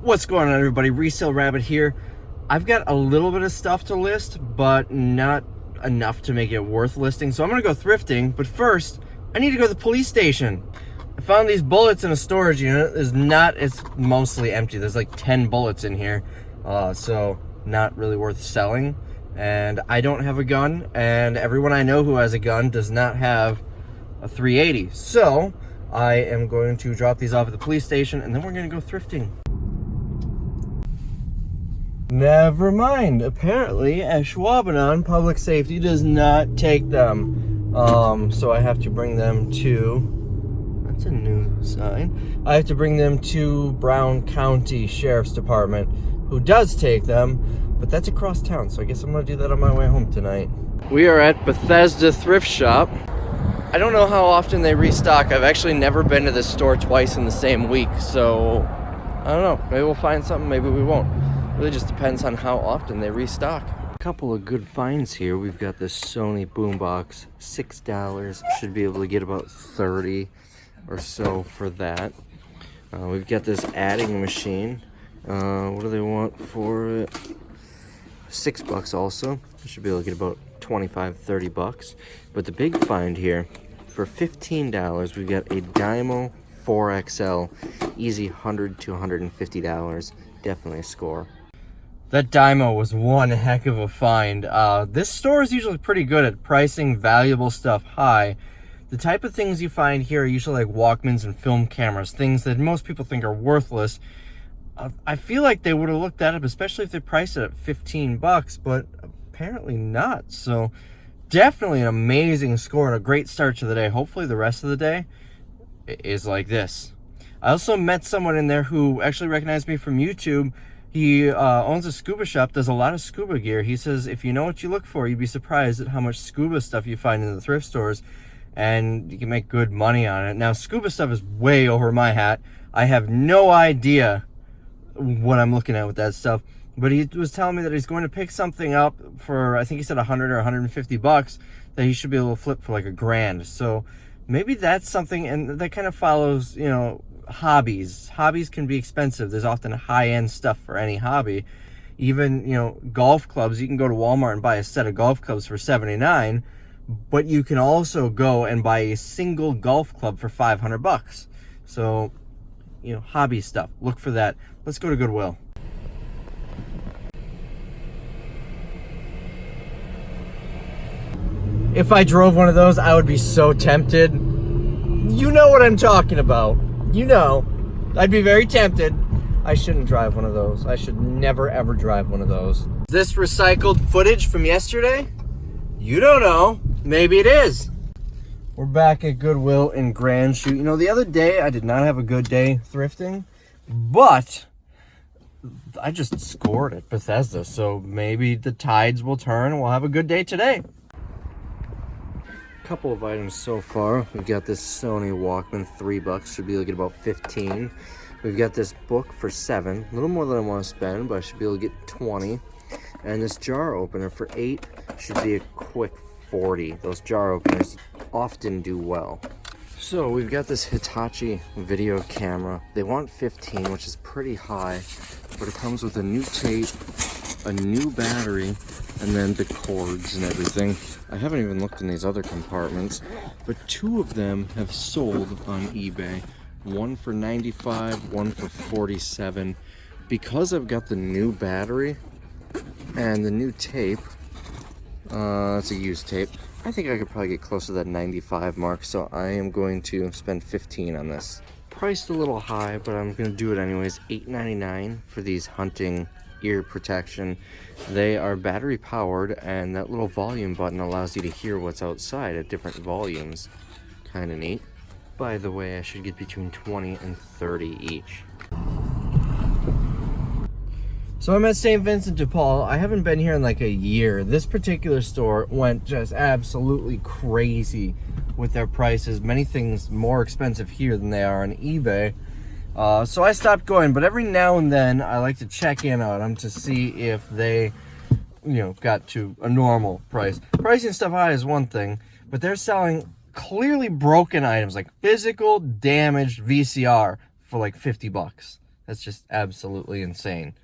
What's going on, everybody? Resale Rabbit here. I've got a little bit of stuff to list, but not enough to make it worth listing. So I'm gonna go thrifting, but first, I need to go to the police station. I found these bullets in a storage unit. It's mostly empty. There's like 10 bullets in here. So not really worth selling. And I don't have a gun, and everyone I know who has a gun does not have a 380. So I am going to drop these off at the police station, and then we're gonna go thrifting. Never mind. Apparently, Ashwaubenon Public Safety does not take them. So I have to bring them to... That's a new sign. I have to bring them to Brown County Sheriff's Department, who does take them, but that's across town, so I guess I'm gonna do that on my way home tonight. We are at Bethesda Thrift Shop. I don't know how often they restock. I've actually never been to this store twice in the same week, so I don't know. Maybe we'll find something, maybe we won't. Really just depends on how often they restock. A couple of good finds here. We've got this Sony boombox, $6. Should be able to get about 30 or so for that. We've got this adding machine. What do they want for it? $6 also. Should be able to get about 25, 30 bucks. But the big find here, for $15, we've got a Dymo 4XL, easy $100 to $150. Definitely a score. That Dymo was one heck of a find. This store is usually pretty good at pricing valuable stuff high. The type of things you find here are usually like Walkmans and film cameras, things that most people think are worthless. I feel like they would have looked that up, especially if they priced it at 15 bucks, but apparently not. So definitely an amazing score and a great start to the day. Hopefully the rest of the day is like this. I also met someone in there who actually recognized me from YouTube. He owns a scuba shop, does a lot of scuba gear. He says, if you know what you look for, you'd be surprised at how much scuba stuff you find in the thrift stores, and you can make good money on it. Now, scuba stuff is way over my hat. I have no idea what I'm looking at with that stuff, but he was telling me that he's going to pick something up for, I think he said 100 or 150 bucks, that he should be able to flip for like $1,000. So maybe that's something, and that kind of follows, you know, hobbies can be expensive. There's often high-end stuff for any hobby. Even, you know, golf clubs, you can go to Walmart and buy a set of golf clubs for $79, but you can also go and buy a single golf club for 500 bucks. So, you know, hobby stuff, look for that. Let's go to Goodwill. If I drove one of those, I would be so tempted. You know what I'm talking about. You know, I'd be very tempted. I shouldn't drive one of those. I should never, ever drive one of those. Is this recycled footage from yesterday? You don't know. Maybe it is. We're back at Goodwill in Grand Chute. You know, the other day, I did not have a good day thrifting, but I just scored at Bethesda, so maybe the tides will turn and we'll have a good day today. Couple of items so far. We've got this Sony Walkman, $3, should be able to get about 15. We've got this book for $7, a little more than I want to spend, but I should be able to get 20. And this jar opener for $8 should be a quick 40. Those jar openers often do well. So we've got this Hitachi video camera. They want 15, which is pretty high, but it comes with a new tape, a new battery, and then the cords and everything. I haven't even looked in these other compartments, but 2 of them have sold on eBay. One for $95, one for $47. Because I've got the new battery and the new tape, it's a used tape, I think I could probably get close to that 95 mark, so I am going to spend 15 on this. Priced a little high, but I'm gonna do it anyways. $8.99 for these hunting ear protection. They are battery powered, and that little volume button allows you to hear what's outside at different volumes. Kind of neat. By the way, I should get between 20 and 30 each. So I'm at St. Vincent de Paul. I haven't been here in like a year. This particular store went just absolutely crazy with their prices. Many things more expensive here than they are on eBay. So I stopped going, but every now and then I like to check in on them to see if they, you know, got to a normal price. Pricing stuff high is one thing, but they're selling clearly broken items, like physical damaged VCR for like 50 bucks. That's just absolutely insane.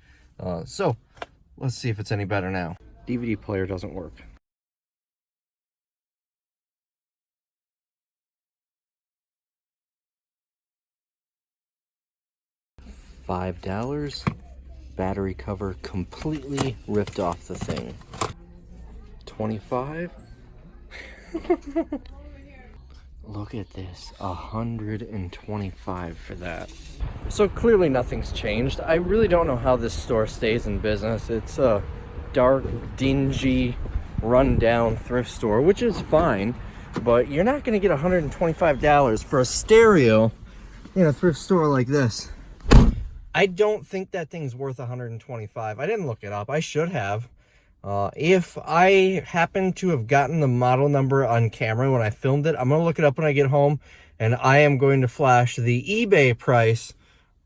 So let's see if it's any better now. DVD player doesn't work. $5. Battery cover completely ripped off the thing. 25. Look at this, 125 for that. So clearly nothing's changed. I really don't know how this store stays in business. It's a dark, dingy, run-down thrift store, which is fine, but you're not gonna get $125 for a stereo in a thrift store like this. I don't think that thing's worth $125. I didn't look it up. I should have. If I happen to have gotten the model number on camera when I filmed it, I'm going to look it up when I get home, and I am going to flash the eBay price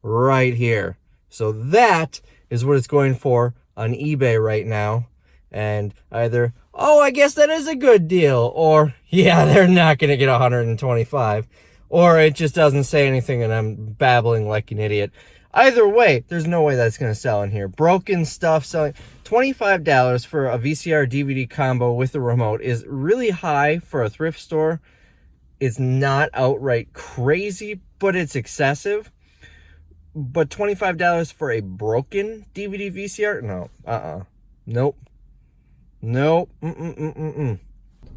right here. So that is what it's going for on eBay right now. And either, oh, I guess that is a good deal, or, yeah, they're not going to get 125, or it just doesn't say anything and I'm babbling like an idiot. Either way, there's no way that's going to sell in here. Broken stuff selling. $25 for a VCR DVD combo with a remote is really high for a thrift store. It's not outright crazy, but it's excessive. But $25 for a broken DVD VCR? No. Nope. Nope.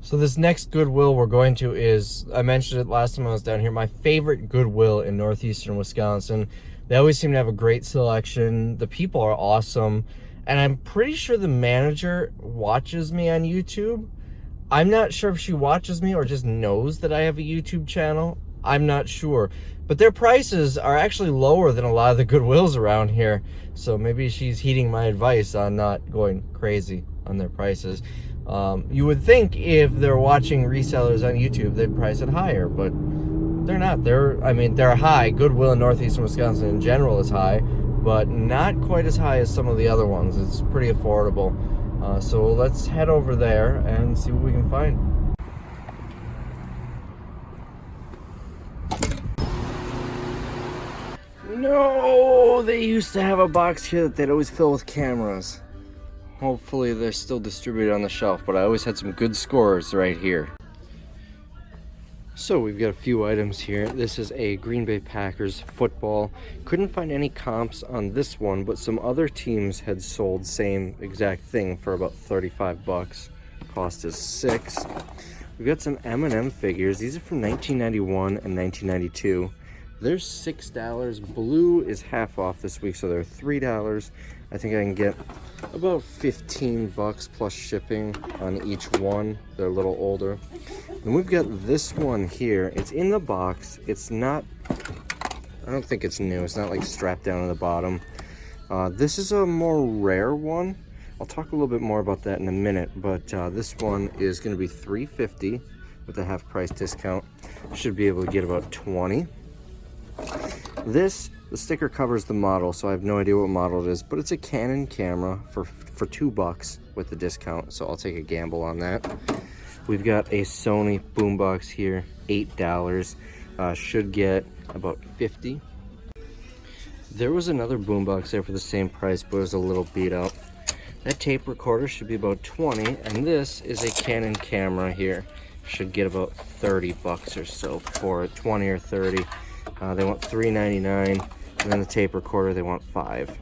So this next Goodwill we're going to is, I mentioned it last time I was down here, my favorite Goodwill in northeastern Wisconsin. They always seem to have a great selection. The people are awesome. And I'm pretty sure the manager watches me on YouTube. I'm not sure if she watches me or just knows that I have a YouTube channel. I'm not sure. But their prices are actually lower than a lot of the Goodwills around here. So maybe she's heeding my advice on not going crazy on their prices. You would think if they're watching resellers on YouTube, they'd price it higher, but they're not. They're high. Goodwill in northeastern Wisconsin in general is high, but not quite as high as some of the other ones. It's pretty affordable. So let's head over there and see what we can find. No, they used to have a box here that they'd always fill with cameras. Hopefully they're still distributed on the shelf, but I always had some good scores right here. So we've got a few items here. This is a Green Bay Packers football. Couldn't find any comps on this one, but some other teams had sold same exact thing for about 35 bucks. Cost is $6. We've got some M&M figures. These are from 1991 and 1992. They're $6. Blue is half off this week, so they're $3. I think I can get about 15 bucks plus shipping on each one. They're a little older. And we've got this one here. It's in the box. It's not, I don't think it's new. It's not like strapped down at the bottom. This is a more rare one. I'll talk a little bit more about that in a minute, but this one is going to be $3.50 with a half price discount. Should be able to get about 20. This, the sticker covers the model, so I have no idea what model it is, but it's a Canon camera for $2 with the discount, so I'll take a gamble on that. We've got a Sony boombox here, $8. Should get about 50. There was another boombox there for the same price, but it was a little beat up. That tape recorder should be about 20, and this is a Canon camera here. Should get about 30 bucks or so for it, 20 or 30. They want $3.99, and then the tape recorder they want $5.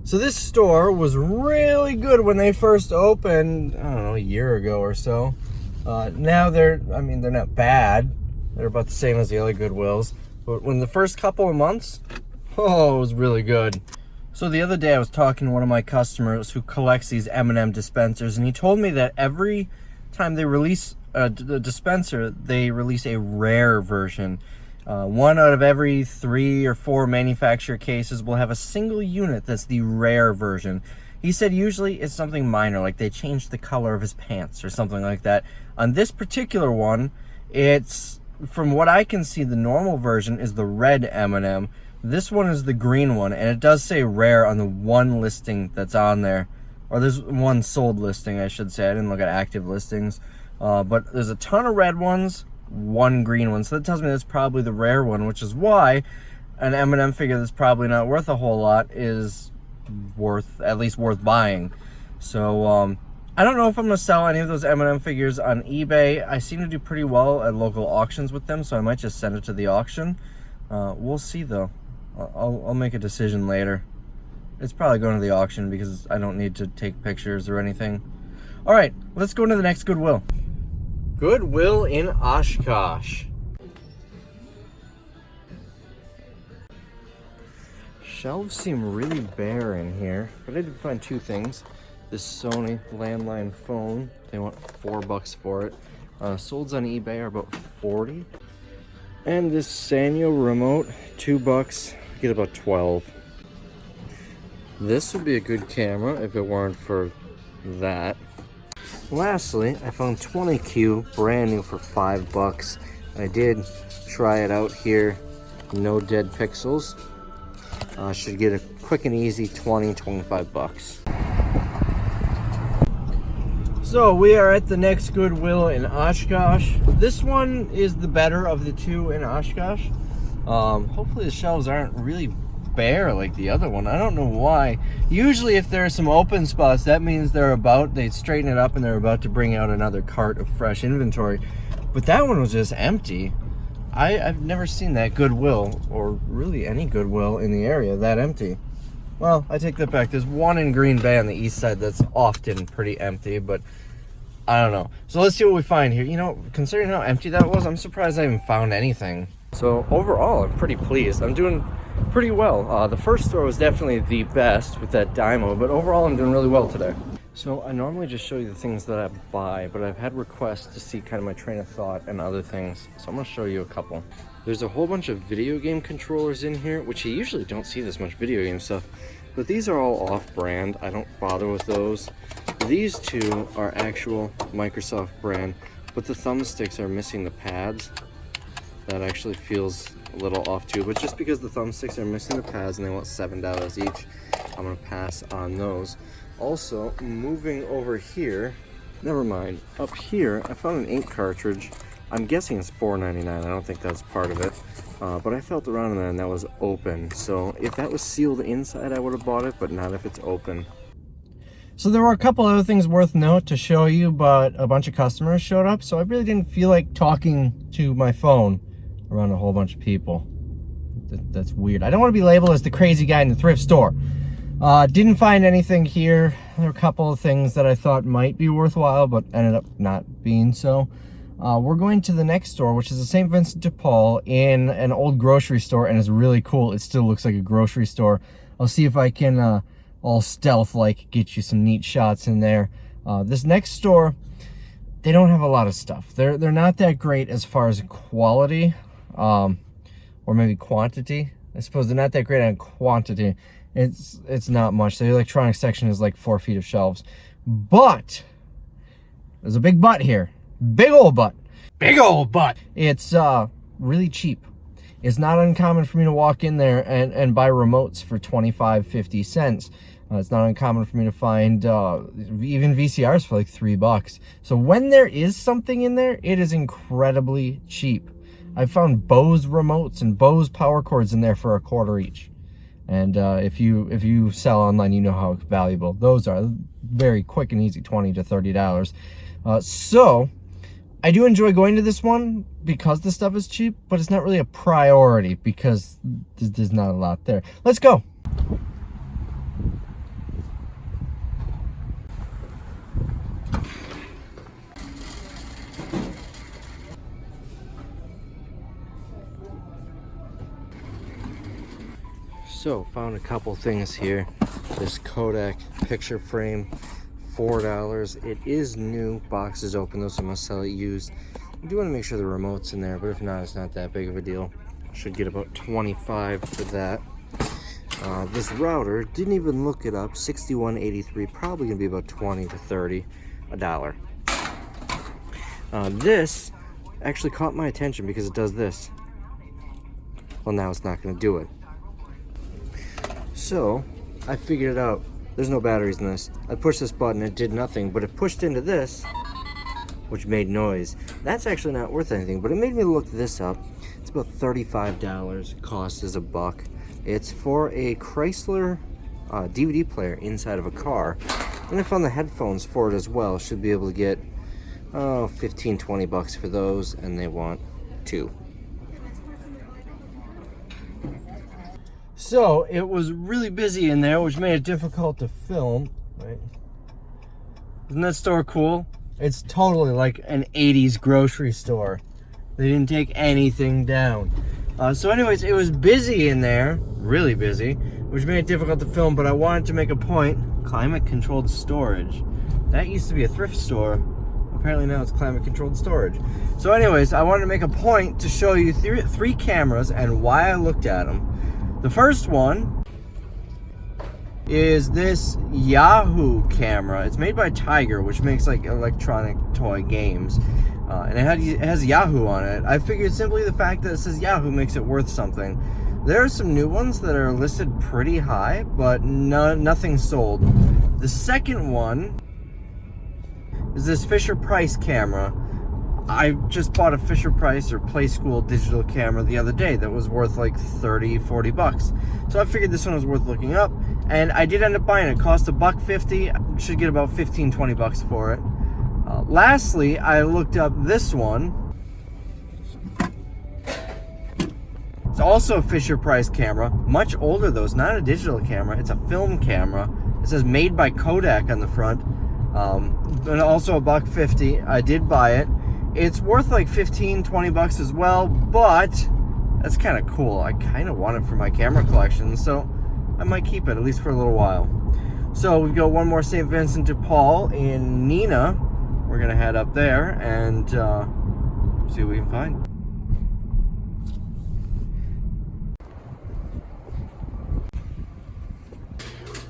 So this store was really good when they first opened, I don't know, a year ago or so. Now they're not bad. They're about the same as the other Goodwills. But when the first couple of months, oh, it was really good. So the other day I was talking to one of my customers who collects these M&M dispensers, and he told me that every time they release a dispenser, they release a rare version. One out of every 3 or 4 manufacturer cases will have a single unit that's the rare version. He said usually it's something minor, like they changed the color of his pants or something like that. On this particular one, it's, from what I can see, the normal version is the red M&M. This one is the green one, and it does say rare on the one listing that's on there. Or there's one sold listing, I should say. I didn't look at active listings. But there's a ton of red ones, one green one. So that tells me that's probably the rare one, which is why an M&M figure that's probably not worth a whole lot is at least worth buying. So I don't know if I'm gonna sell any of those M&M figures on eBay. I seem to do pretty well at local auctions with them, so I might just send it to the auction. We'll see though. I'll make a decision later. It's probably going to the auction because I don't need to take pictures or anything. All right, let's go into the next Goodwill. Goodwill in Oshkosh. Shelves seem really bare in here, but I did find two things. This Sony landline phone, they want $4 for it. Solds on eBay are about 40. And this Sanyo remote, $2, get about 12. This would be a good camera if it weren't for that. Lastly, I found 20Q brand new for $5. I did try it out here, no dead pixels. Should get a quick and easy 25 bucks. So we are at the next Goodwill in Oshkosh. This one is the better of the two in Oshkosh. Hopefully the shelves aren't really bare like the other one. I don't know why. Usually if there are some open spots, that means they straighten it up and they're about to bring out another cart of fresh inventory. But that one was just empty. I've never seen that Goodwill, or really any Goodwill in the area, that empty. Well, I take that back. There's one in Green Bay on the east side that's often pretty empty, but I don't know. So let's see what we find here. You know, considering how empty that was, I'm surprised I even found anything. So overall, I'm pretty pleased. I'm doing pretty well. The first store was definitely the best with that Dymo, but overall I'm doing really well today. So I normally just show you the things that I buy, but I've had requests to see kind of my train of thought and other things. So I'm gonna show you a couple. There's a whole bunch of video game controllers in here, which you usually don't see this much video game stuff, but these are all off-brand. I don't bother with those. These two are actual Microsoft brand, but the thumbsticks are missing the pads. That actually feels a little off too, but just because the thumbsticks are missing the pads and they want $7 each, I'm gonna pass on those. Also, moving over here, never mind, up here I found an ink cartridge. I'm guessing it's $4.99. I don't think that's part of it, but I felt around in there and that was open, so if that was sealed inside I would have bought it, but not if it's open. So there were a couple other things worth note to show you, but a bunch of customers showed up, so I really didn't feel like talking to my phone around a whole bunch of people. That's weird. I don't want to be labeled as the crazy guy in the thrift store. Didn't find anything here. There were a couple of things that I thought might be worthwhile, but ended up not being so. We're going to the next store, which is the St. Vincent de Paul in an old grocery store, and it's really cool. It still looks like a grocery store. I'll see if I can all stealth-like get you some neat shots in there. This next store, they don't have a lot of stuff. They're not that great as far as quality, or maybe quantity. I suppose they're not that great on quantity. It's not much. The electronics section is like 4 feet of shelves. But there's a big but here. Big old but. Big old but. It's really cheap. It's not uncommon for me to walk in there and buy remotes for 25-50 cents. It's not uncommon for me to find even VCRs for like $3. So when there is something in there, it is incredibly cheap. I found Bose remotes and Bose power cords in there for $1/4 each. And if you sell online, you know how valuable those are. Very quick and easy, $20 to $30. So I do enjoy going to this one because the stuff is cheap, but it's not really a priority because there's not a lot there. Let's go. So, found a couple things here. This Kodak picture frame, $4. It is new, box is open though, so I'm gonna sell it used. I do want to make sure the remote's in there, but if not, it's not that big of a deal. Should get about 25 for that. This router, didn't even look it up, $61.83, probably gonna be about 20 to 30, $1. This actually caught my attention because it does this. Well, now it's not gonna do it. So I figured it out. There's no batteries in this. I pushed this button, it did nothing, but it pushed into this, which made noise. That's actually not worth anything, but it made me look this up. It's about $35. Cost is $1. It's for a Chrysler DVD player inside of a car. And I found the headphones for it as well. Should be able to get, 15, 20 bucks for those, and they want 2. So it was really busy in there, which made it difficult to film. Right? Isn't that store cool? It's totally like an 80s grocery store. They didn't take anything down. So anyways, it was busy in there, really busy, which made it difficult to film, but I wanted to make a point. Climate controlled storage. That used to be a thrift store. Apparently now it's climate controlled storage. So anyways, I wanted to make a point to show you three cameras and why I looked at them. The first one is this Yahoo camera. It's made by Tiger, which makes like electronic toy games. And it has Yahoo on it. I figured simply the fact that it says Yahoo makes it worth something. There are some new ones that are listed pretty high, but nothing sold. The second one is this Fisher-Price camera. I just bought a Fisher-Price or Play School digital camera the other day that was worth like 30, 40 bucks. So I figured this one was worth looking up, and I did end up buying it. It cost $1.50. Should get about 15, 20 bucks for it. Lastly, I looked up this one. It's also a Fisher-Price camera, much older though. It's not a digital camera, it's a film camera. It says made by Kodak on the front, and also $1.50. I did buy it. It's worth like 15, 20 bucks as well, but that's kind of cool. I kind of want it for my camera collection, so I might keep it at least for a little while. So we've got one more St. Vincent de Paul in Neenah. We're gonna head up there and see what we can find.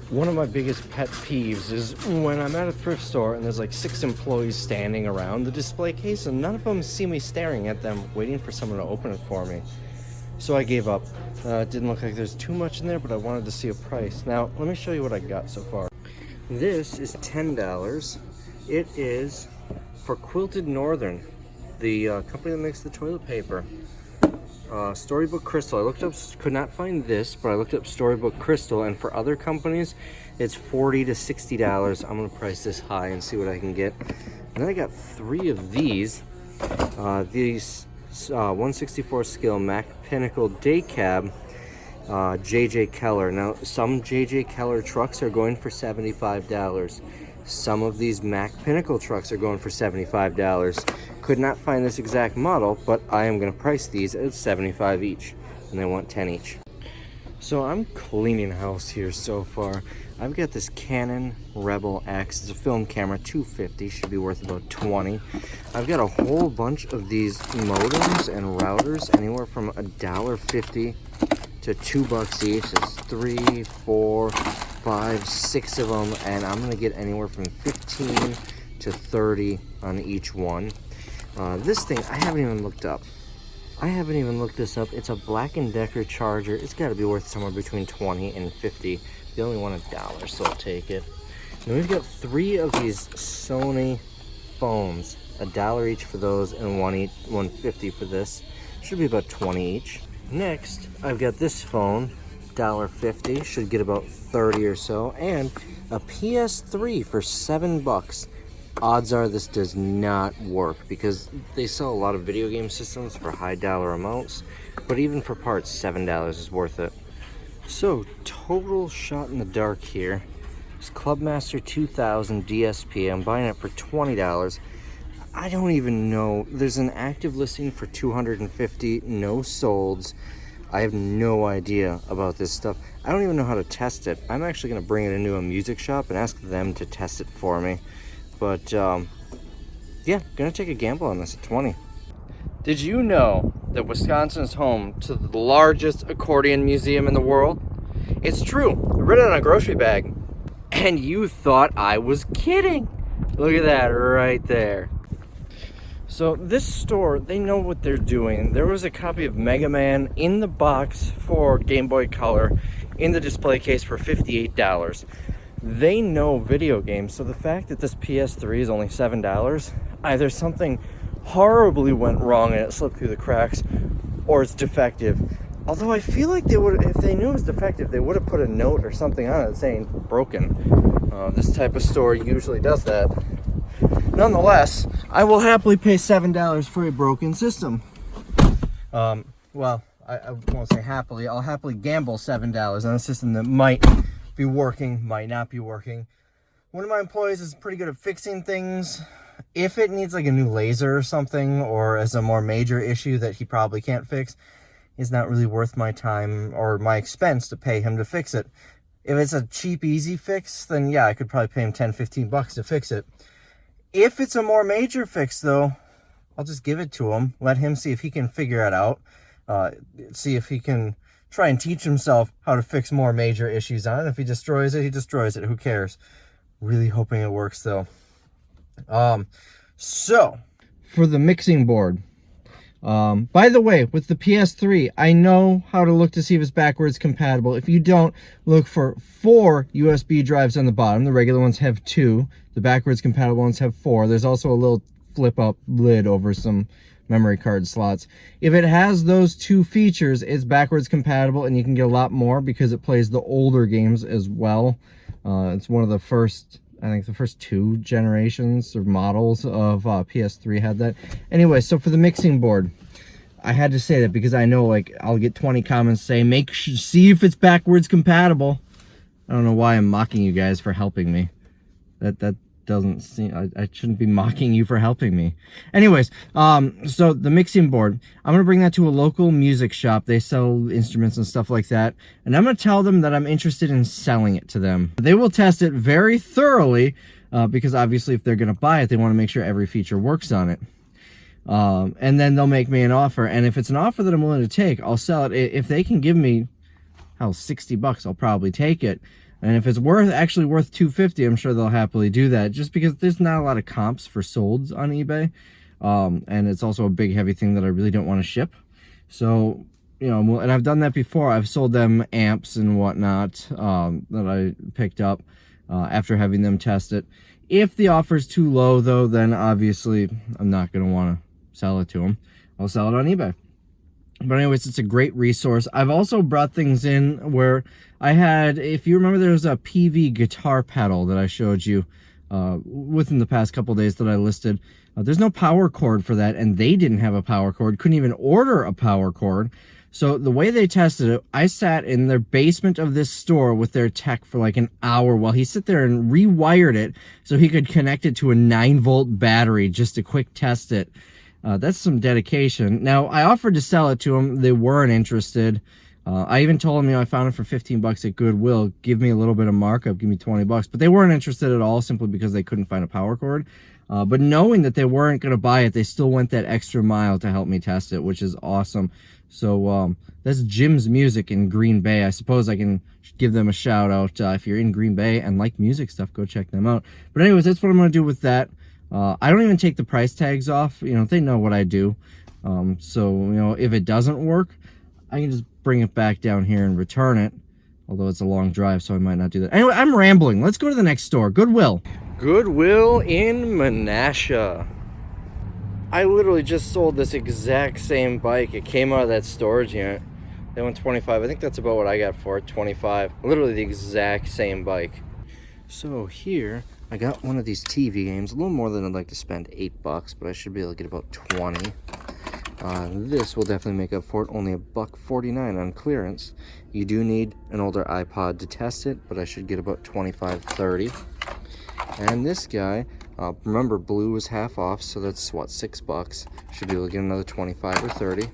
One of my biggest pet peeves is when I'm at a thrift store and there's like 6 employees standing around the display case and none of them see me staring at them, waiting for someone to open it for me. So I gave up. It didn't look like there's too much in there, but I wanted to see a price. Now, let me show you what I got so far. This is $10. It is for Quilted Northern, the company that makes the toilet paper. Storybook Crystal. I looked up, could not find this, but I looked up Storybook Crystal, and for other companies, it's $40 to $60. I'm gonna price this high and see what I can get. And then I got 3 of these. These 164 scale Mac Pinnacle Day Cab, JJ Keller. Now, some JJ Keller trucks are going for $75. Some of these Mac Pinnacle trucks are going for $75. Could not find this exact model, but I am going to price these at $75 each, and they want 10 each. So I'm cleaning house here so far. I've got this Canon Rebel X. It's a film camera, $250, should be worth about $20. I've got a whole bunch of these modems and routers, anywhere from $1.50 to $2 each. It's 3, 4, 5, 6 of them, and I'm gonna get anywhere from 15 to 30 on each one. This thing I haven't even looked up. I haven't even looked this up. It's a Black & Decker charger. It's got to be worth somewhere between 20 and 50. They only want $1, so I'll take it. Now we've got 3 of these Sony phones, $1 each for those, and $1.50 for this. Should be about 20 each. Next, I've got this phone, $1.50, should get about 30 or so, and a PS3 for $7. Odds are this does not work because they sell a lot of video game systems for high dollar amounts, but even for parts, $7 is worth it. So, total shot in the dark here. This Clubmaster 2000 DSP, I'm buying it for $20. I don't even know. There's an active listing for $250, no solds. I have no idea about this stuff. I don't even know how to test it. I'm actually going to bring it into a music shop and ask them to test it for me. But, yeah, gonna take a gamble on this at 20. Did you know that Wisconsin is home to the largest accordion museum in the world? It's true. I read it on a grocery bag. And you thought I was kidding. Look at that right there. So this store, they know what they're doing. There was a copy of Mega Man in the box for Game Boy Color in the display case for $58. They know video games, so the fact that this PS3 is only $7, either something horribly went wrong and it slipped through the cracks, or it's defective. Although I feel like they would, if they knew it was defective, they would have put a note or something on it saying broken. This type of store usually does that. Nonetheless, I will happily pay $7 for a broken system. Well, I won't say happily. I'll happily gamble $7 on a system that might be working, might not be working. One of my employees is pretty good at fixing things. If it needs like a new laser or something, or as a more major issue that he probably can't fix, it's not really worth my time or my expense to pay him to fix it. If it's a cheap, easy fix, then yeah, I could probably pay him 10-15 bucks to fix it. If it's a more major fix, though, I'll just give it to him, let him see if he can figure it out, see if he can try and teach himself how to fix more major issues on it. If he destroys it, he destroys it. Who cares? Really hoping it works, though. So, for the mixing board, by the way, with the PS3, I know how to look to see if it's backwards compatible. If you don't, look for 4 USB drives on the bottom. The regular ones have 2. The backwards compatible ones have 4. There's also a little flip-up lid over some memory card slots. If it has those 2 features, it's backwards compatible, and you can get a lot more because it plays the older games as well. It's one of the first, I think the first 2 generations or models of PS3 had that. Anyway, so for the mixing board, I had to say that because I know, like, I'll get 20 comments saying, see if it's backwards compatible. I don't know why I'm mocking you guys for helping me. That doesn't seem, I shouldn't be mocking you for helping me. Anyways, so the mixing board, I'm gonna bring that to a local music shop. They sell instruments and stuff like that, and I'm gonna tell them that I'm interested in selling it to them. They will test it very thoroughly, because obviously if they're gonna buy it, they want to make sure every feature works on it. And then they'll make me an offer, and if it's an offer that I'm willing to take, I'll sell it. If they can give me, hell, 60 bucks, I'll probably take it. And if it's actually worth $250, I'm sure they'll happily do that, just because there's not a lot of comps for solds on eBay. And it's also a big, heavy thing that I really don't want to ship. So, you know, and I've done that before. I've sold them amps and whatnot that I picked up after having them test it. If the offer's too low, though, then obviously I'm not going to want to sell it to them. I'll sell it on eBay. But anyways, it's a great resource. I've also brought things in where I had, if you remember, there was a PV guitar pedal that I showed you within the past couple days that I listed. There's no power cord for that, and they didn't have a power cord. Couldn't even order a power cord. So the way they tested it, I sat in their basement of this store with their tech for like an hour while he sat there and rewired it so he could connect it to a 9-volt battery just to quick test it. That's some dedication. Now, I offered to sell it to them. They weren't interested. I even told them, you know, I found it for 15 bucks at Goodwill. Give me a little bit of markup. Give me 20 bucks. But they weren't interested at all simply because they couldn't find a power cord. But knowing that they weren't going to buy it, they still went that extra mile to help me test it, which is awesome. So that's Jim's Music in Green Bay. I suppose I can give them a shout out. If you're in Green Bay and like music stuff, go check them out. But anyways, that's what I'm going to do with that. I don't even take the price tags off. You know, they know what I do. So, you know, if it doesn't work, I can just bring it back down here and return it. Although it's a long drive, so I might not do that. Anyway, I'm rambling. Let's go to the next store. Goodwill. Goodwill in Menasha. I literally just sold this exact same bike. It came out of that storage unit. They went 25. I think that's about what I got for it, 25. Literally the exact same bike. So here, I got one of these TV games, a little more than I'd like to spend, $8, but I should be able to get about 20. This will definitely make up for it, only $1.49 on clearance. You do need an older iPod to test it, but I should get about 25, 30. And this guy, remember blue was half off, so that's what, $6. Should be able to get another 25 or 30.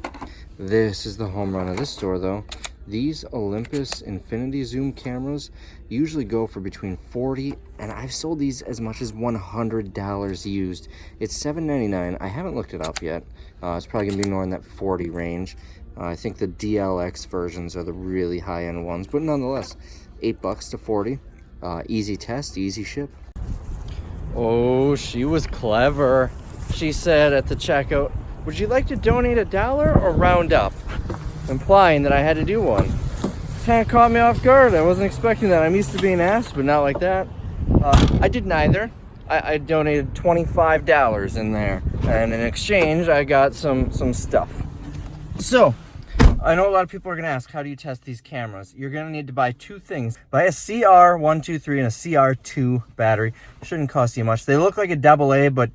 This is the home run of this store, though. These Olympus Infinity Zoom cameras usually go for between $40, and I've sold these as much as $100 used. It's $7.99. I haven't looked it up yet. It's probably gonna be more in that 40 range. I think the DLX versions are the really high-end ones, but nonetheless, $8 to 40. Easy test, easy ship. Oh, she was clever. She said at the checkout, "Would you like to donate $1 or round up?" Implying that I had to do one. Kind of caught me off guard. I wasn't expecting that. I'm used to being asked, but not like that. I did neither. I donated $25 in there, and in exchange, I got some stuff. So, I know a lot of people are going to ask, how do you test these cameras? You're going to need to buy two things. Buy a CR123 and a CR2 battery. It shouldn't cost you much. They look like a AA, but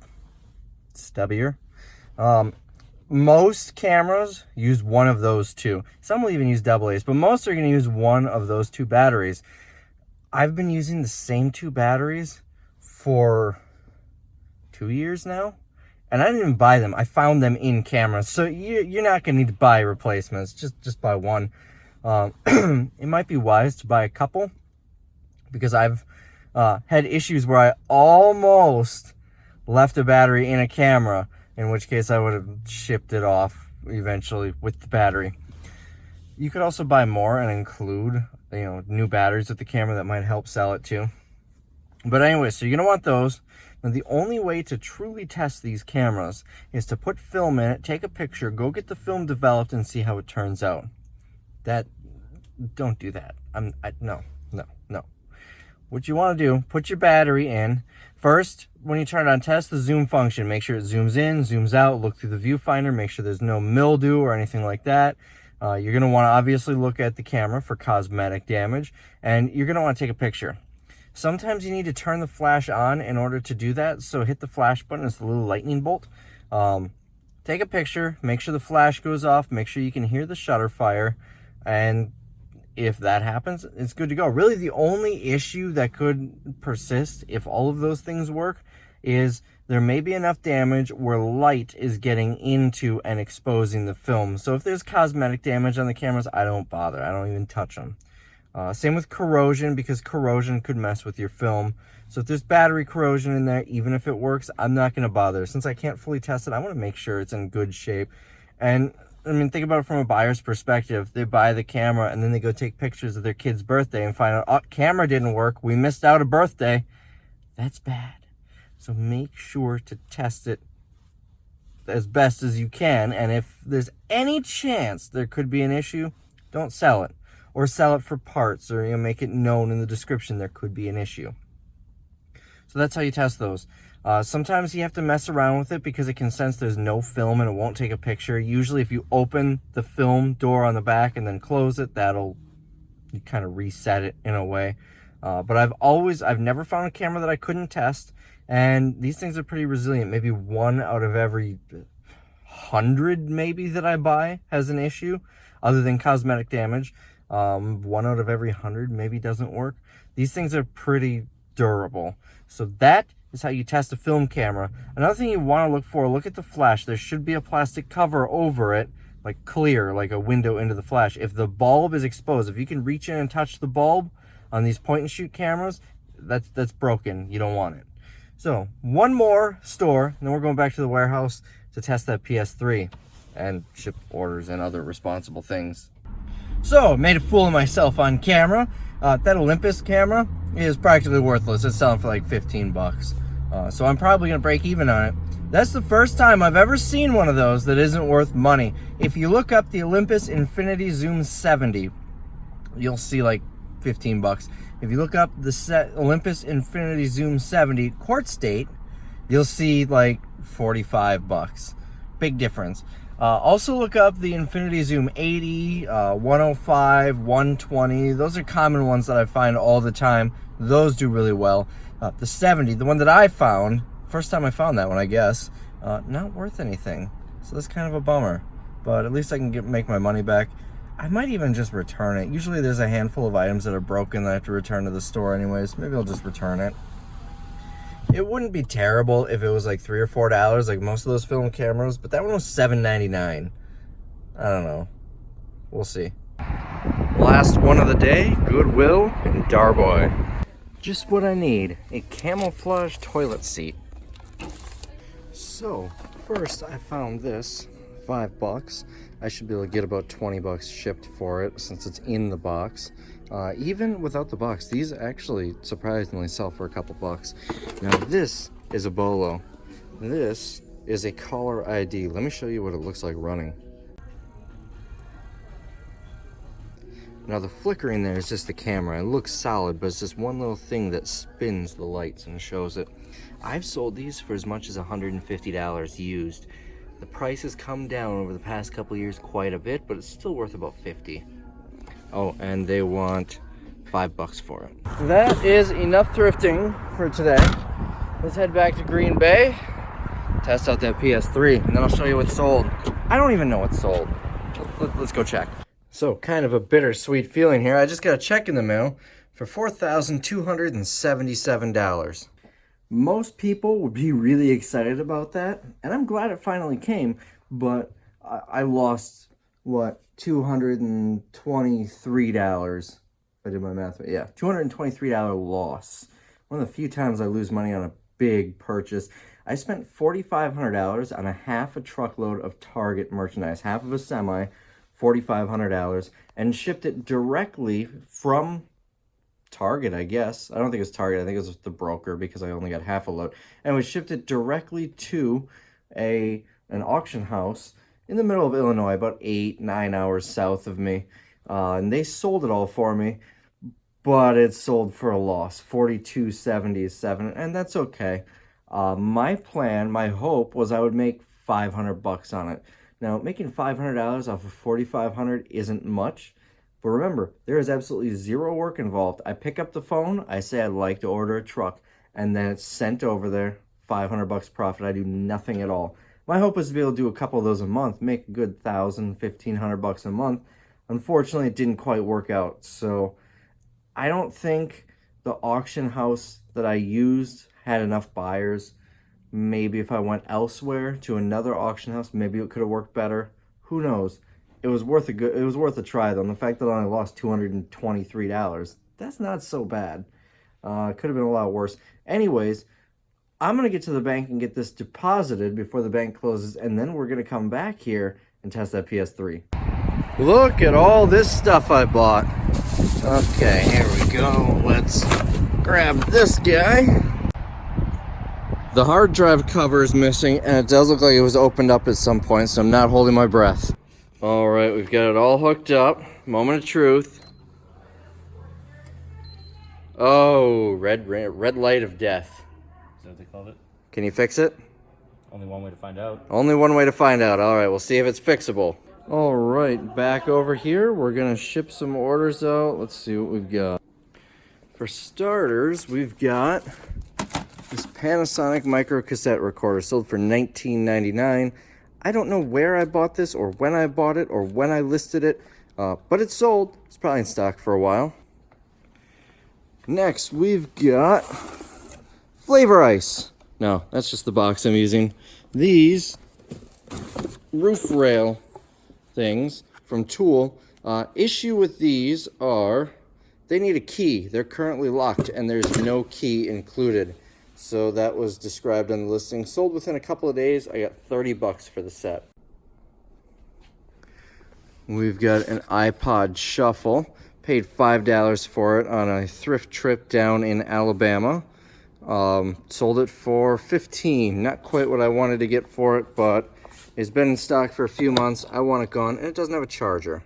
stubbier. Most cameras use one of those two. Some will even use AA's, but most are going to use one of those two batteries. I've been using the same two batteries for 2 years now. And I didn't even buy them. I found them in cameras. So you're not going to need to buy replacements. Just buy one. It might be wise to buy a couple, because I've had issues where I almost left a battery in a camera, in which case I would have shipped it off eventually with the battery. You could also buy more and include, new batteries with the camera. That might help sell it too. But anyway, so you're going to want those. Now, the only way to truly test these cameras is to put film in it, take a picture, go get the film developed, and see how it turns out. Don't do that. No. What you want to do, put your battery in. First, when you turn it on, test the zoom function. Make sure it zooms in, zooms out, look through the viewfinder, make sure there's no mildew or anything like that. You're going to want to obviously look at the camera for cosmetic damage, and you're going to want to take a picture. Sometimes you need to turn the flash on in order to do that, so hit the flash button. It's the little lightning bolt. Take a picture, make sure the flash goes off, make sure you can hear the shutter fire, and if that happens, it's good to go. Really, the only issue that could persist if all of those things work is there may be enough damage where light is getting into and exposing the film. So if there's cosmetic damage on the cameras, I don't bother. I don't even touch them. Same with corrosion, because corrosion could mess with your film. So if there's battery corrosion in there, even if it works, I'm not going to bother. Since I can't fully test it, I want to make sure it's in good shape. And I mean, think about it from a buyer's perspective. They buy the camera and then they go take pictures of their kid's birthday and find out, oh, camera didn't work. We missed out a birthday. That's bad. So make sure to test it as best as you can. And if there's any chance there could be an issue, don't sell it. Or sell it for parts, or make it known in the description there could be an issue. So that's how you test those. Sometimes you have to mess around with it because it can sense there's no film and it won't take a picture. Usually if you open the film door on the back and then close it, you kind of reset it in a way. But I've never found a camera that I couldn't test, and these things are pretty resilient. Maybe 1 out of every 100 maybe that I buy has an issue, other than cosmetic damage. 1 out of every 100 maybe doesn't work. These things are pretty durable. So that is how you test a film camera. Another thing you want to look for, look at the flash. There should be a plastic cover over it, like clear, like a window into the flash. If the bulb is exposed, if you can reach in and touch the bulb on these point and shoot cameras, that's broken. You don't want it. So one more store, and then we're going back to the warehouse to test that PS3 and ship orders and other responsible things. So, made a fool of myself on camera. That Olympus camera is practically worthless. It's selling for like 15 bucks. So I'm probably going to break even on it. That's the first time I've ever seen one of those that isn't worth money. If you look up the Olympus Infinity Zoom 70, you'll see like 15 bucks. If you look up the Olympus Infinity Zoom 70 quartz date, you'll see like 45 bucks. Big difference. Also look up the Infinity Zoom 80, 105, 120. Those are common ones that I find all the time. Those do really well. The 70, the one that I found, first time I found that one, I guess, not worth anything. So that's kind of a bummer. But at least I can make my money back. I might even just return it. Usually there's a handful of items that are broken that I have to return to the store anyways. Maybe I'll just return it. It wouldn't be terrible if it was like $3 or $4 like most of those film cameras, but that one was $7.99. I don't know. We'll see. Last one of the day, Goodwill and Darboy. Just what I need, a camouflage toilet seat. So, first I found this, $5. I should be able to get about 20 bucks shipped for it since it's in the box. Even without the box, these actually surprisingly sell for a couple bucks. Now this is a bolo. This is a caller ID. Let me show you what it looks like running. Now the flickering there is just the camera. It looks solid, but it's just one little thing that spins the lights and shows it. I've sold these for as much as $150 used. The price has come down over the past couple years quite a bit, but it's still worth about 50. Oh, and they want $5 for it. That is enough thrifting for today. Let's head back to Green Bay, test out that PS3, and then I'll show you what's sold. I don't even know what's sold. Let's go check. So, kind of a bittersweet feeling here. I just got a check in the mail for $4,277. Most people would be really excited about that, and I'm glad it finally came, but I lost, what, $223. I did my math right. Yeah, $223 loss. One of the few times I lose money on a big purchase. I spent $4,500 on a half a truckload of Target merchandise, half of a semi, $4,500, and shipped it directly from Target, I guess. I don't think it was Target. I think it was the broker because I only got half a load. And we shipped it directly to an auction house in the middle of Illinois, about 8-9 hours south of me. And they sold it all for me, but it sold for a loss, $42.77, and that's okay. My plan, my hope was I would make $500 on it. Now, making $500 off of $4,500 isn't much, but remember, there is absolutely zero work involved. I pick up the phone, I say I'd like to order a truck, and then it's sent over there, $500 profit. I do nothing at all. My hope is to be able to do a couple of those a month, make a good $1,000, $1,500 a month. Unfortunately, it didn't quite work out, so I don't think the auction house that I used had enough buyers. Maybe if I went elsewhere to another auction house, maybe it could have worked better. Who knows? It was worth a try though. And the fact that I only lost $223, that's not so bad. It could have been a lot worse. Anyways, I'm gonna get to the bank and get this deposited before the bank closes, and then we're gonna come back here and test that PS3. Look at all this stuff I bought. Okay, here we go. Let's grab this guy. The hard drive cover is missing, and it does look like it was opened up at some point, so I'm not holding my breath. All right, we've got it all hooked up. Moment of truth. Oh, red light of death. Is that what they called it? Can you fix it? Only one way to find out. Only one way to find out. All right, we'll see if it's fixable. All right, back over here. We're gonna ship some orders out. Let's see what we've got. For starters, we've got this Panasonic micro cassette recorder, sold for $19.99. I don't know where I bought this or when I bought it or when I listed it, but it's sold. It's probably in stock for a while. Next, we've got Flavor Ice. No, that's just the box I'm using. These roof rail things from Tool. Issue with these are they need a key. They're currently locked and there's no key included. So that was described on the listing. Sold within a couple of days. I got $30 for the set. We've got an iPod Shuffle. Paid $5 for it on a thrift trip down in Alabama. Sold it for $15. Not quite what I wanted to get for it, but it's been in stock for a few months. I want it gone, and it doesn't have a charger.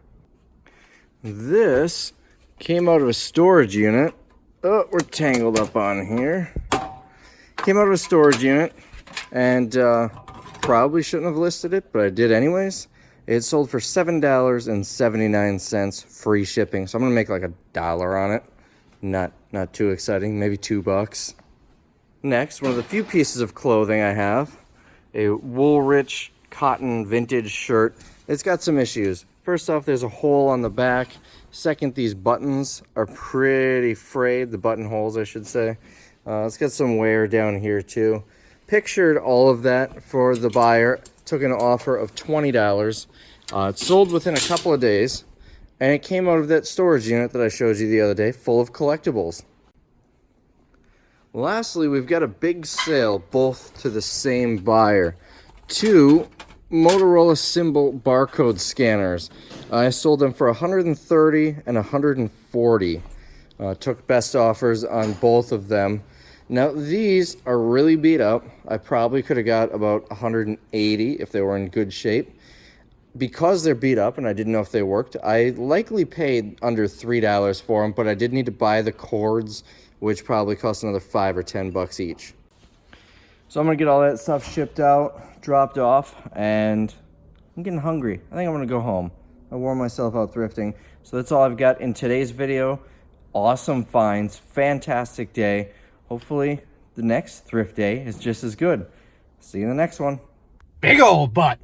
This came out of a storage unit. Oh, we're tangled up on here. Came out of a storage unit, and probably shouldn't have listed it, but I did anyways. It sold for $7.79, free shipping. So I'm gonna make like $1 on it. Not too exciting, maybe $2. Next, one of the few pieces of clothing I have, a Woolrich cotton vintage shirt. It's got some issues. First off, there's a hole on the back. Second, these buttons are pretty frayed, the buttonholes, I should say. It's got some wear down here too. Pictured all of that for the buyer. Took an offer of $20. It sold within a couple of days, and it came out of that storage unit that I showed you the other day, full of collectibles. Lastly, we've got a big sale, both to the same buyer. 2 Motorola symbol barcode scanners. I sold them for $130 and $140. Took best offers on both of them. Now, these are really beat up. I probably could have got about $180 if they were in good shape. Because they're beat up and I didn't know if they worked, I likely paid under $3 for them, but I did need to buy the cords, which probably cost another $5 or $10 each. So I'm gonna get all that stuff shipped out, dropped off, and I'm getting hungry. I think I'm gonna go home. I wore myself out thrifting. So that's all I've got in today's video. Awesome finds, fantastic day. Hopefully the next thrift day is just as good. See you in the next one. Big old butt.